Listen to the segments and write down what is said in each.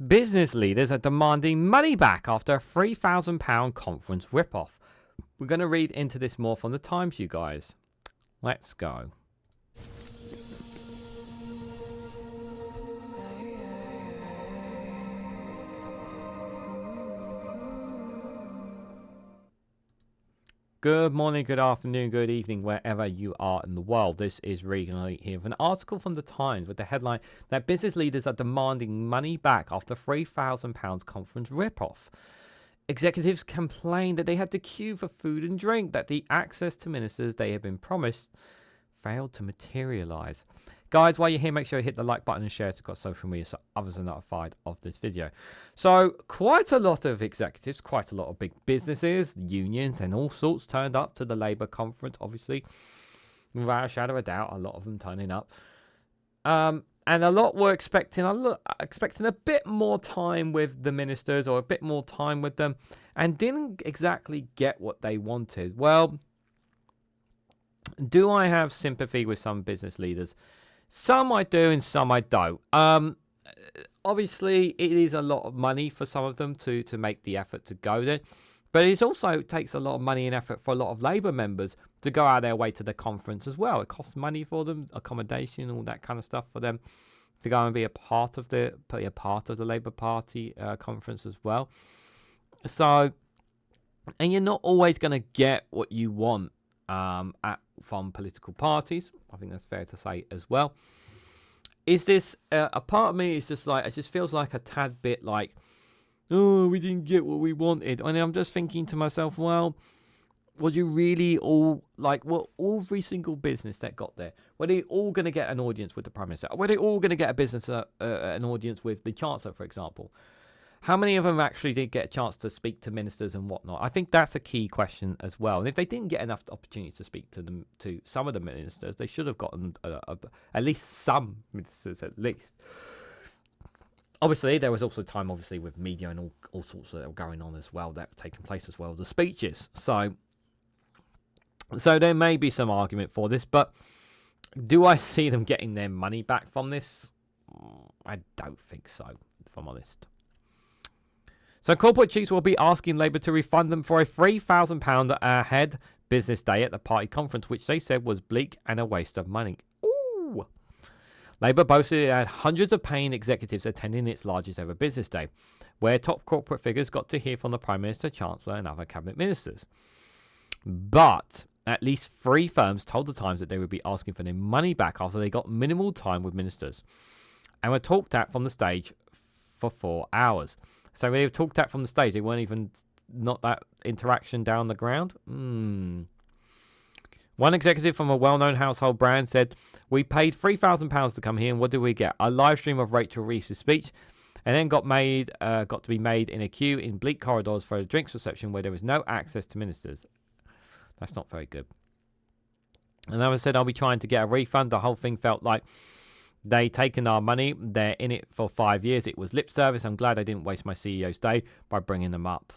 Business leaders are demanding money back after a £3,000 conference ripoff. We're going to read into this more from the Times, you guys. Let's go. Good morning, good afternoon, good evening, wherever you are in the world. This is Reganelite here with an article from the Times with the headline that business leaders are demanding money back after £3,000 conference ripoff. Executives complained that they had to queue for food and drink, that the access to ministers they had been promised failed to materialise. Guys, while you're here, make sure you hit the like button and share it across social media so others are notified of this video. So, quite a lot of executives, quite a lot of big businesses, unions and all sorts turned up to the Labour conference, obviously. Without a shadow of a doubt, a lot of them turning up. And a lot were expecting a bit more time with the ministers or a bit more time with them and didn't exactly get what they wanted. Well, do I have sympathy with some business leaders? Some I do and some I don't. Obviously, it is a lot of money for some of them to make the effort to go there. But it also takes a lot of money and effort for a lot of Labour members to go out of their way to the conference as well. It costs money for them, accommodation, all that kind of stuff for them to go and be a part of the Labour Party conference as well. So, and you're not always going to get what you want from political parties. I think that's fair to say as well. Is this a part of me? Is just like, it just feels like a tad bit like, oh, we didn't get what we wanted, and I'm just thinking to myself, well, was you really all like, well, every single business that got there, were they all going to get an audience with the Prime Minister? Were they all going to get an audience with the Chancellor, for example? How many of them actually did get a chance to speak to ministers and whatnot? I think that's a key question as well. And if they didn't get enough opportunities to speak to them, to some of the ministers, they should have gotten at least some ministers, at least. Obviously, there was also time, obviously, with media and all sorts that were going on as well, that were taking place as well as the speeches. So there may be some argument for this, but do I see them getting their money back from this? I don't think so, if I'm honest. So corporate chiefs will be asking Labour to refund them for a £3,000 ahead business day at the party conference, which they said was bleak and a waste of money. Ooh. Labour boasted it had hundreds of paying executives attending its largest ever business day, where top corporate figures got to hear from the Prime Minister, Chancellor and other cabinet ministers. But at least 3 firms told the Times that they would be asking for their money back after they got minimal time with ministers and were talked at from the stage for 4 hours. So they were talked at from the stage. They weren't even not that interaction down the ground. One executive from a well-known household brand said, "We paid £3,000 to come here, and what did we get? A live stream of Rachel Reeves' speech, and then got to be made in a queue in bleak corridors for a drinks reception where there was no access to ministers." That's not very good. Another said, "I'll be trying to get a refund. The whole thing felt like they taken our money. They're in it for 5 years. It was lip service. I'm glad I didn't waste my CEO's day by bringing them up."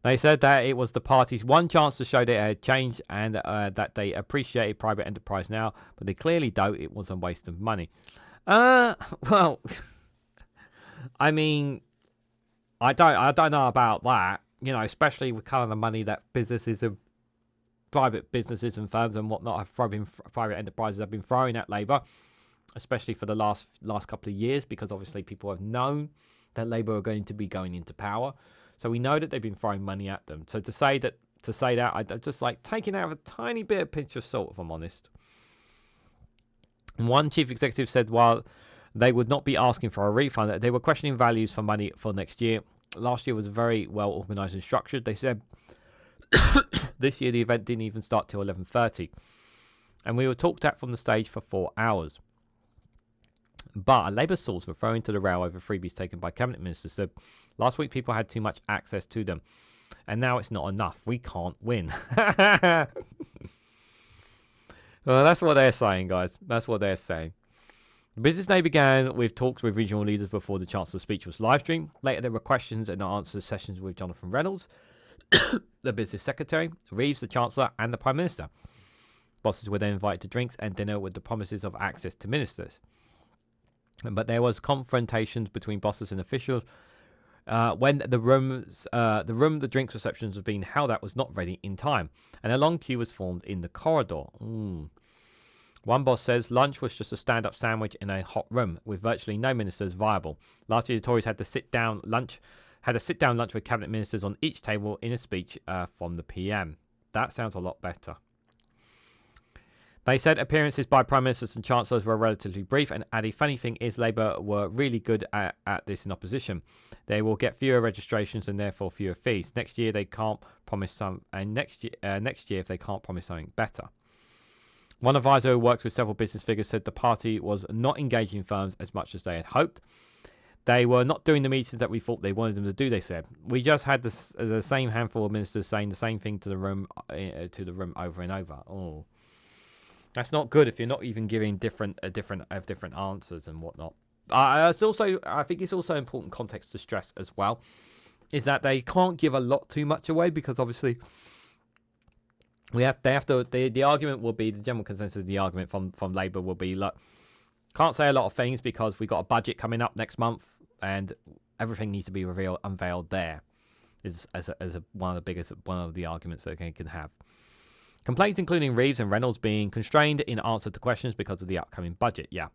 They said that it was the party's one chance to show they had changed and that they appreciated private enterprise now, but they clearly don't. It was a waste of money. Well, I mean, I don't know about that. You know, especially with kind of the money that private businesses and firms and whatnot private enterprises have been throwing at Labour, especially for the last couple of years, because obviously people have known that Labour are going to be going into power. So we know that they've been throwing money at them. So to say that, I just like taking out a tiny bit of pinch of salt, if I'm honest. And one chief executive said while they would not be asking for a refund, that they were questioning values for money for next year. Last year was very well organised and structured. They said this year the event didn't even start till 11:30, and we were talked at from the stage for 4 hours. But a Labour source referring to the row over freebies taken by cabinet ministers said last week people had too much access to them, and now it's not enough. We can't win. Well, that's what they're saying, guys. That's what they're saying. The business day began with talks with regional leaders before the Chancellor's speech was live streamed. Later, there were questions and answers sessions with Jonathan Reynolds, the business secretary, Reeves, the Chancellor, and the Prime Minister. Bosses were then invited to drinks and dinner with the promises of access to ministers. But there was confrontations between bosses and officials when the drinks receptions was being held at was not ready in time, and a long queue was formed in the corridor. One boss says lunch was just a stand-up sandwich in a hot room with virtually no ministers viable. Last year, the Tories had a sit-down lunch with cabinet ministers on each table in a speech from the PM. That sounds a lot better. They said appearances by prime ministers and chancellors were relatively brief, and the funny thing is Labour were really good at this in opposition. They will get fewer registrations and therefore fewer fees. Next year they can't promise next year if they can't promise something better. One advisor who works with several business figures said the party was not engaging firms as much as they had hoped. They were not doing the meetings that we thought they wanted them to do, they said. We just had the same handful of ministers saying the same thing to the room over and over. Oh, that's not good if you're not even giving different answers and whatnot. I think it's also important context to stress as well, is that they can't give a lot too much away, because obviously the argument will be, the general consensus of the argument from Labour will be, look, can't say a lot of things because we've got a budget coming up next month and everything needs to be unveiled there, is one of the arguments that they can have. Complaints including Reeves and Reynolds being constrained in answer to questions because of the upcoming budget. Yeah.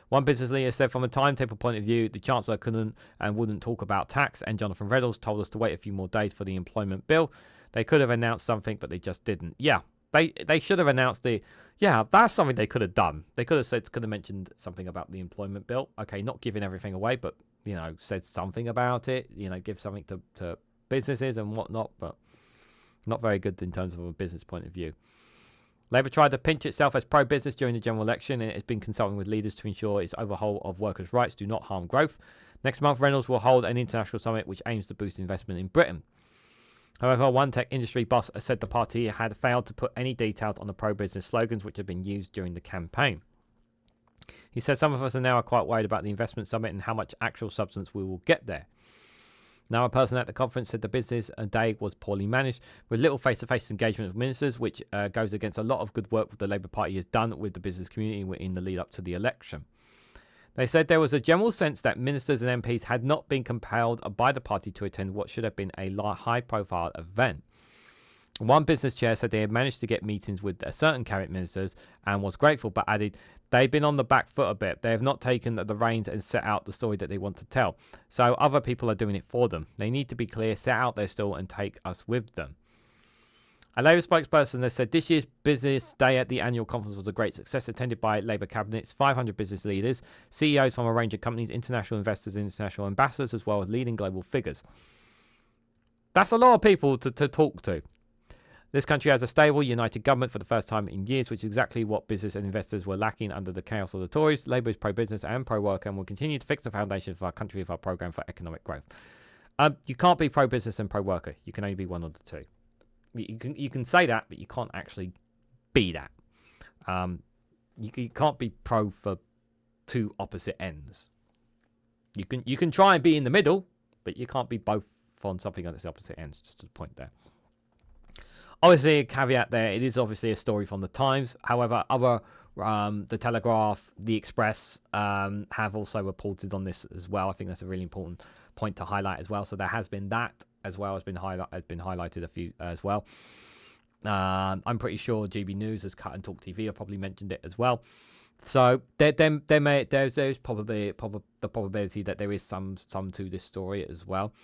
One business leader said from a timetable point of view, the Chancellor couldn't and wouldn't talk about tax, and Jonathan Reynolds told us to wait a few more days for the employment bill. They could have announced something, but they just didn't. Yeah, they should have announced that's something they could have done. They could have mentioned something about the employment bill. Okay, not giving everything away, but, said something about it, give something to businesses and whatnot, but not very good in terms of a business point of view. Labour tried to pinch itself as pro-business during the general election, and it has been consulting with leaders to ensure its overhaul of workers' rights do not harm growth. Next month, Reynolds will hold an international summit which aims to boost investment in Britain. However, one tech industry boss said the party had failed to put any details on the pro-business slogans which had been used during the campaign. He said some of us are now quite worried about the investment summit and how much actual substance we will get there. Now, a person at the conference said the business day was poorly managed, with little face-to-face engagement with ministers, which goes against a lot of good work the Labour Party has done with the business community in the lead-up to the election. They said there was a general sense that ministers and MPs had not been compelled by the party to attend what should have been a high-profile event. One business chair said they had managed to get meetings with certain cabinet ministers and was grateful, but added they've been on the back foot a bit. They have not taken the reins and set out the story that they want to tell. So other people are doing it for them. They need to be clear, set out their stall and take us with them. A Labour spokesperson has said this year's business day at the annual conference was a great success, attended by Labour cabinets, 500 business leaders, CEOs from a range of companies, international investors, international ambassadors, as well as leading global figures. That's a lot of people to talk to. This country has a stable, united government for the first time in years, which is exactly what business and investors were lacking under the chaos of the Tories. Labour is pro-business and pro-worker and will continue to fix the foundation for our country with our programme for economic growth. You can't be pro-business and pro-worker. You can only be one of the two. You can say that, but you can't actually be that. You can't be pro for two opposite ends. You can try and be in the middle, but you can't be both on something on its opposite ends. Just a point there. Obviously, a caveat there, it is obviously a story from the Times. However, the Telegraph, the Express have also reported on this as well. I think that's a really important point to highlight as well. So there has been that as well, has been highlighted a few as well. I'm pretty sure GB News has cut and Talk TV have probably mentioned it as well. So there's probably the probability that there is some to this story as well.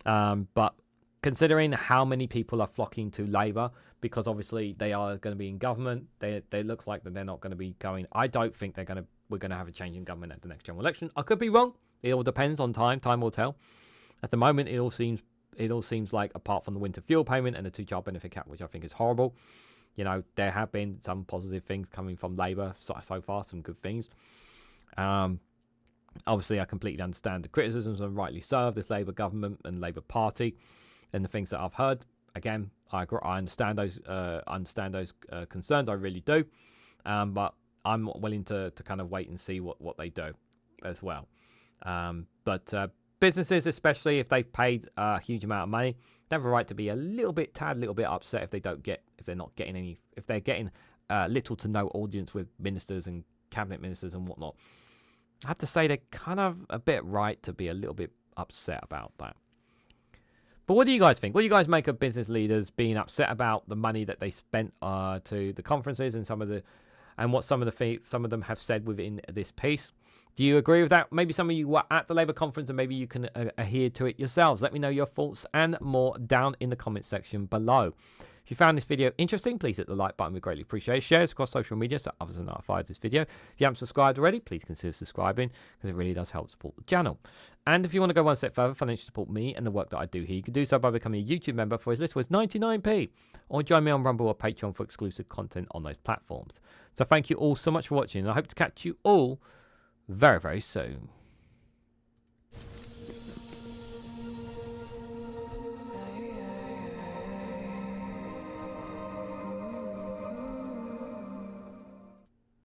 But considering how many people are flocking to Labour, because obviously they are going to be in government, they look like that they're not going to be going. I don't think we're going to have a change in government at the next general election. I could be wrong. It all depends on time. Time will tell. At the moment, it all seems like, apart from the winter fuel payment and the 2-child benefit cap, which I think is horrible, there have been some positive things coming from Labour so far, some good things. Obviously, I completely understand the criticisms, and rightly so, of this Labour government and Labour Party, and the things that I've heard. Again, I understand those concerns. I really do, but I'm willing to kind of wait and see what they do as well. But businesses, especially if they've paid a huge amount of money, they have a right to be a little bit upset if they're not getting little to no audience with ministers and cabinet ministers and whatnot. I have to say they're kind of a bit right to be a little bit upset about that. But what do you guys think? What do you guys make of business leaders being upset about the money that they spent to the conferences and what some of them have said within this piece? Do you agree with that? Maybe some of you were at the Labour conference and maybe you can adhere to it yourselves. Let me know your thoughts and more down in the comment section below. If you found this video interesting, please hit the like button. We greatly appreciate it. Share this across social media so others are notified of this video. If you haven't subscribed already, please consider subscribing because it really does help support the channel. And if you want to go one step further, financially support me and the work that I do here, you can do so by becoming a YouTube member for as little as 99p, or join me on Rumble or Patreon for exclusive content on those platforms. So thank you all so much for watching, and I hope to catch you all very, very soon.